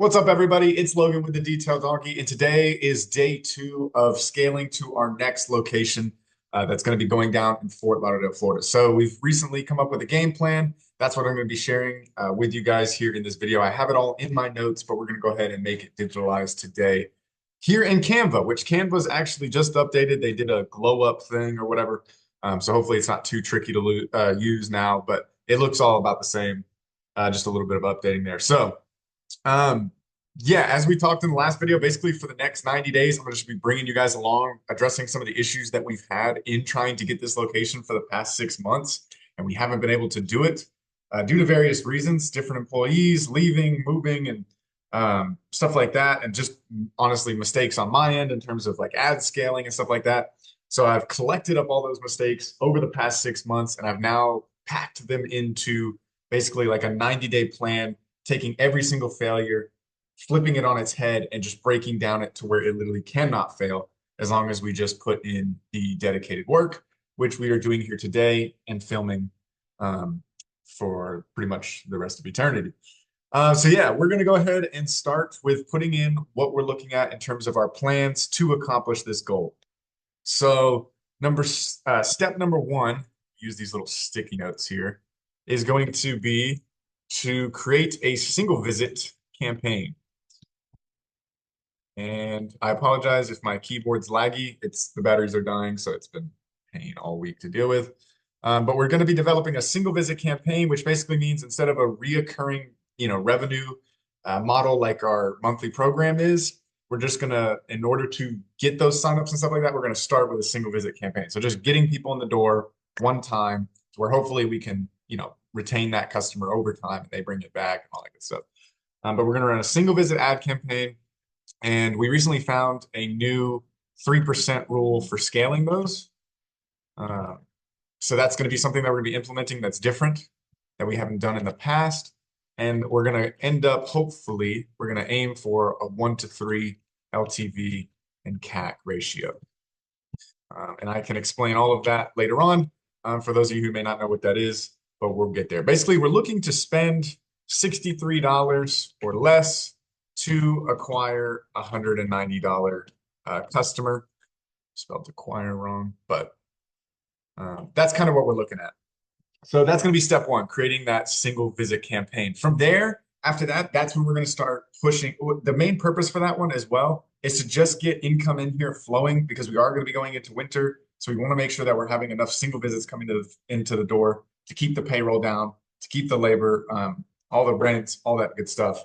What's up, everybody? It's Logan with the Detail Donkey, and today is day 2 of scaling to our next location that's going to be going down in Fort Lauderdale, Florida. So we've recently come up with a game plan. That's what I'm going to be sharing with you guys here in this video. I have it all in my notes, but we're going to go ahead and make it digitalized today here in Canva, which Canva's actually just updated. They did a glow up thing or whatever. So hopefully it's not too tricky to use now, but it looks all about the same. Just a little bit of updating there. So um, yeah, as we talked in the last video, basically for the next 90 days, I'm going to just be bringing you guys along, addressing some of the issues that we've had in trying to get this location for the past 6 months, and we haven't been able to do it due to various reasons, different employees leaving, moving, and stuff like that, and just honestly mistakes on my end in terms of like ad scaling and stuff like that. So I've collected up all those mistakes over the past 6 months, and I've now packed them into basically like a 90-day plan, taking every single failure, flipping it on its head, and just breaking down it to where it literally cannot fail as long as we just put in the dedicated work, which we are doing here today and filming for pretty much the rest of eternity. So yeah, we're going to go ahead and start with putting in what we're looking at in terms of our plans to accomplish this goal. So step number one, use these little sticky notes here, is going to be to create a single visit campaign. And I apologize if my keyboard's laggy. The batteries are dying, so it's been a pain all week to deal with. But we're going to be developing a single visit campaign, which basically means instead of a reoccurring, revenue model like our monthly program is, we're just going to, in order to get those signups and stuff like that, we're going to start with a single visit campaign. So just getting people in the door one time, where hopefully we can, retain that customer over time and they bring it back and all that good stuff. But we're going to run a single visit ad campaign. And we recently found a new 3% rule for scaling those. So that's going to be something that we're going to be implementing that's different, that we haven't done in the past. And we're going to end up, hopefully, we're going to aim for a 1-to-3 LTV and CAC ratio. And I can explain all of that later on for those of you who may not know what that is, but we'll get there. Basically, we're looking to spend $63 or less to acquire a $190 customer. Spelled acquire wrong, but that's kind of what we're looking at. So that's going to be step one, creating that single visit campaign. From there, after that, that's when we're going to start pushing. The main purpose for that one as well is to just get income in here flowing, because we are going to be going into winter. So we want to make sure that we're having enough single visits coming into the door to keep the payroll down, to keep the labor, all the rent, all that good stuff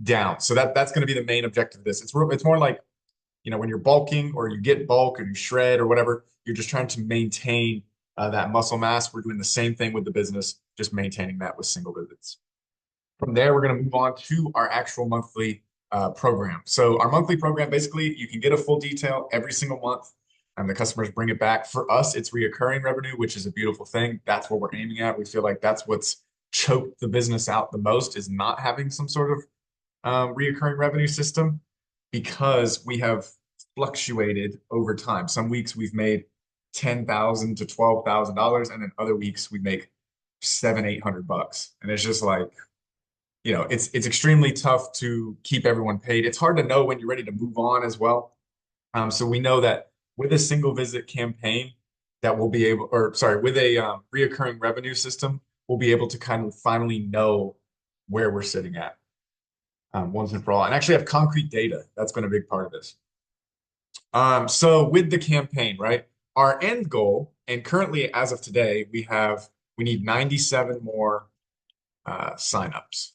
down. So that's going to be the main objective of this. It's more like, when you're bulking or you get bulk or you shred or whatever, you're just trying to maintain that muscle mass. We're doing the same thing with the business, just maintaining that with single visits. From there, we're going to move on to our actual monthly program. So our monthly program, basically, you can get a full detail every single month, and the customers bring it back. For us, it's reoccurring revenue, which is a beautiful thing. That's what we're aiming at. We feel like that's what's choked the business out the most, is not having some sort of reoccurring revenue system, because we have fluctuated over time. Some weeks we've made $10,000 to $12,000, and then other weeks we make $700-800, and it's just like, it's extremely tough to keep everyone paid. It's hard to know when you're ready to move on as well. So we know that with a single visit campaign, that we'll be able, or sorry, with a reoccurring revenue system, we'll be able to kind of finally know where we're sitting at once and for all, and actually have concrete data. That's been a big part of this. So with the campaign, right, our end goal, and currently as of today, we need 97 more signups,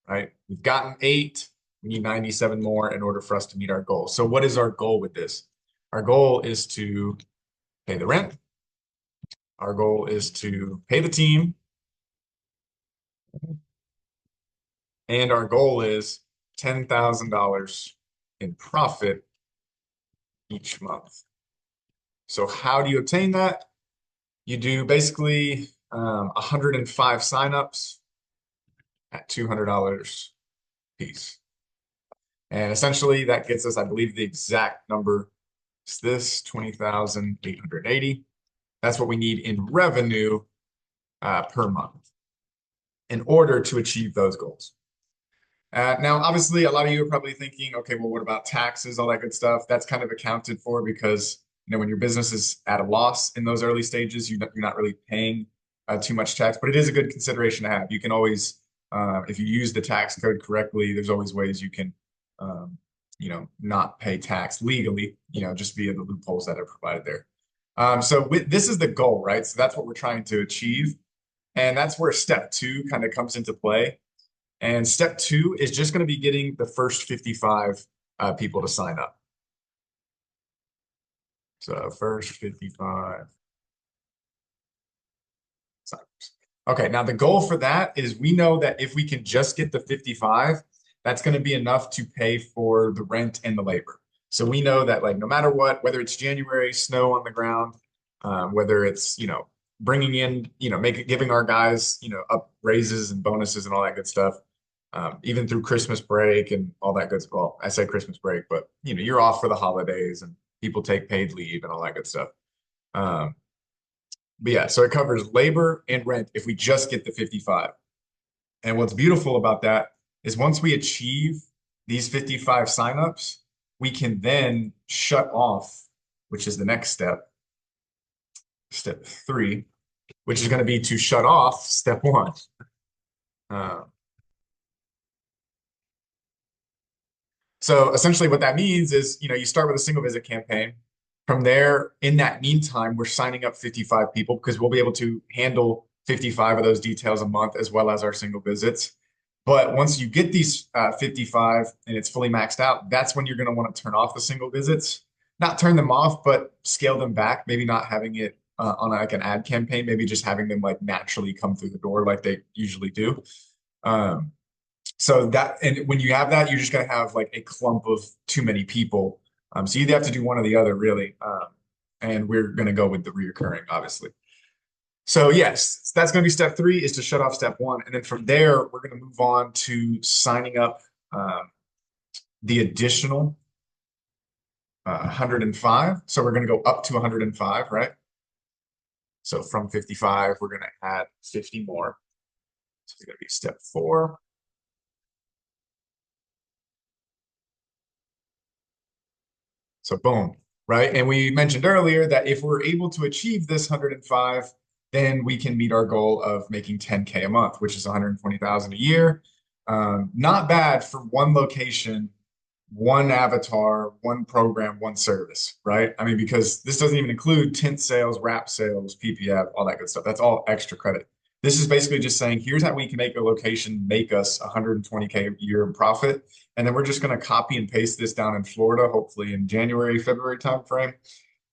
right? We've gotten 8. We need 97 more in order for us to meet our goal. So what is our goal with this? Our goal is to pay the rent. Our goal is to pay the team. And our goal is $10,000 in profit each month. So how do you obtain that? You do basically 105 signups at $200 a piece. And essentially that gets us, I believe the exact number is this, 20,880. That's what we need in revenue per month in order to achieve those goals. Now, obviously, a lot of you are probably thinking, okay, well, what about taxes, all that good stuff? That's kind of accounted for because, when your business is at a loss in those early stages, you're not really paying too much tax, but it is a good consideration to have. You can always, if you use the tax code correctly, there's always ways you can, not pay tax legally, just via the loopholes that are provided there. This is the goal, right? So that's what we're trying to achieve. And that's where step two kind of comes into play. And step two is just going to be getting the first 55 people to sign up. So first 55 signups. Okay, now the goal for that is we know that if we can just get the 55, that's going to be enough to pay for the rent and the labor. So we know that like no matter what, whether it's January, snow on the ground, whether it's, bringing in, giving our guys, up raises and bonuses and all that good stuff, even through Christmas break and all that good stuff. Well, I say Christmas break, but you're off for the holidays and people take paid leave and all that good stuff. Um, but yeah, so it covers labor and rent if we just get the 55. And what's beautiful about that is once we achieve these 55 signups, we can then shut off, which is the next step, step three, which is going to be to shut off step one. Uh, So essentially what that means is, you start with a single visit campaign. From there, in that meantime, we're signing up 55 people because we'll be able to handle 55 of those details a month as well as our single visits. But once you get these 55 and it's fully maxed out, that's when you're going to want to turn off the single visits. Not turn them off, but scale them back. Maybe not having it on like an ad campaign, maybe just having them like naturally come through the door like they usually do. Um, so that, and when you have that, you're just going to have like a clump of too many people. So you either have to do one or the other, really. And we're going to go with the reoccurring, obviously. So yes, that's going to be step three is to shut off step one. And then from there, we're going to move on to signing up the additional 105. So we're going to go up to 105, right? So from 55, we're going to add 50 more. So it's going to be step four. So boom, right? And we mentioned earlier that if we're able to achieve this 105, then we can meet our goal of making 10K a month, which is 120,000 a year. Not bad for one location, one avatar, one program, one service, right? I mean, because this doesn't even include tint sales, wrap sales, PPF, all that good stuff. That's all extra credit. This is basically just saying, here's how we can make a location make us 120K a year in profit. And then we're just going to copy and paste this down in Florida, hopefully in January, February timeframe.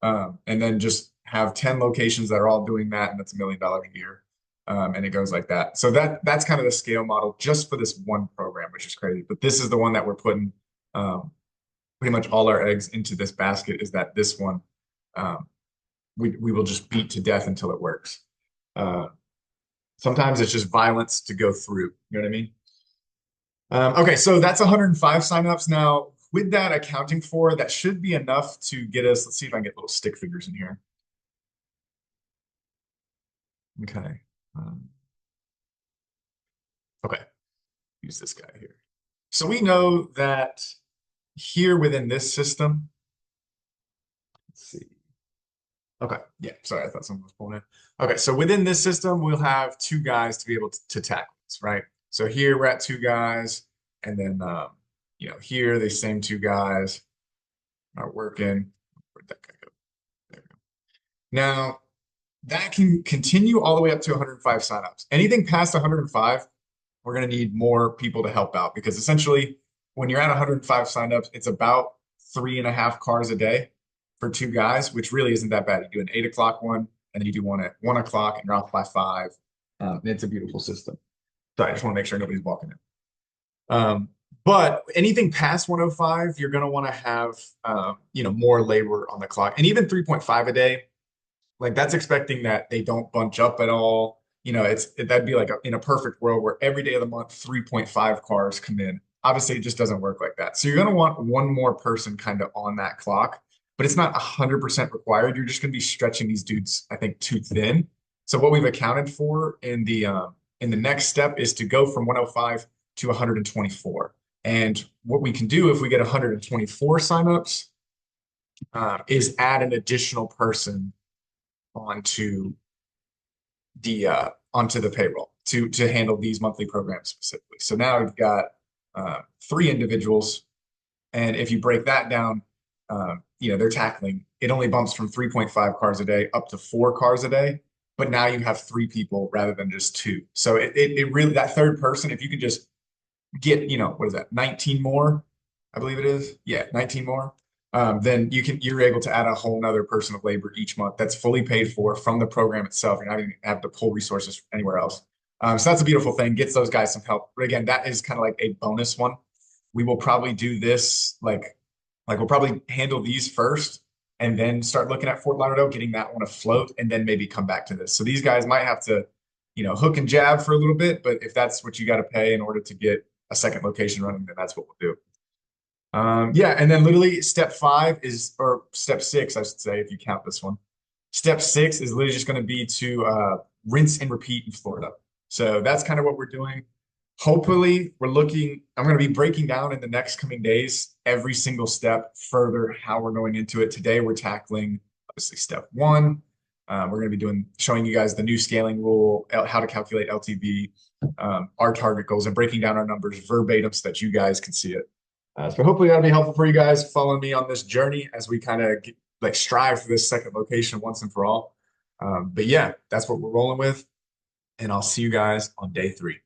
And then just have 10 locations that are all doing that, and that's $1 million a year. And it goes like that. So that's kind of the scale model just for this one program, which is crazy. But this is the one that we're putting pretty much all our eggs into this basket, is that this one we will just beat to death until it works. Sometimes it's just violence to go through. You know what I mean? Okay, so that's 105 signups. Now, with that accounting for, that should be enough to get us, let's see if I can get little stick figures in here. Okay. Okay, use this guy here. So we know that here within this system, let's see. Okay, yeah, sorry, I thought someone was pulling in. Okay, so within this system, we'll have two guys to be able to tackle this, right? So here we're at two guys, and then here the same two guys are working. Where'd that guy go? There we go. Now that can continue all the way up to 105 signups. Anything past 105, we're going to need more people to help out, because essentially when you're at 105 signups, it's about 3.5 cars a day for two guys, which really isn't that bad. You do an 8 o'clock one, and then you do one at 1 o'clock, and you're off by 5. It's a beautiful system. So I just want to make sure nobody's walking in. But anything past 105, you're going to want to have more labor on the clock, and even 3.5 a day. Like that's expecting that they don't bunch up at all. That'd be like in a perfect world where every day of the month, 3.5 cars come in. Obviously, it just doesn't work like that. So you're going to want one more person kind of on that clock, but it's not 100% required. You're just going to be stretching these dudes, I think, too thin. So what we've accounted for in the next step is to go from 105 to 124. And what we can do if we get 124 signups is add an additional person onto onto the payroll to handle these monthly programs specifically. So now we've got 3 individuals, and if you break that down, they're tackling. It only bumps from 3.5 cars a day up to 4 cars a day, but now you have 3 people rather than just 2. So it really, that third person, if you can just get, what is that, 19 more, I believe it is. Yeah, 19 more. Then you're able to add a whole nother person of labor each month that's fully paid for from the program itself. You're not even have to pull resources from anywhere else. So that's a beautiful thing. Gets those guys some help. But again, that is kind of like a bonus one. We will probably do this like we'll probably handle these first and then start looking at Fort Lauderdale, getting that one afloat, and then maybe come back to this. So these guys might have to, hook and jab for a little bit, but if that's what you got to pay in order to get a second location running, then that's what we'll do. Yeah, and then literally step 5 is, or step 6, I should say, if you count this one. Step 6 is literally just going to be to rinse and repeat in Florida. So that's kind of what we're doing. Hopefully, I'm going to be breaking down in the next coming days every single step further how we're going into it. Today, we're tackling obviously step 1. We're going to be showing you guys the new scaling rule, how to calculate LTV, our target goals, and breaking down our numbers verbatim so that you guys can see it. So hopefully that'll be helpful for you guys following me on this journey as we kind of strive for this second location once and for all. But yeah, that's what we're rolling with. And I'll see you guys on day 3.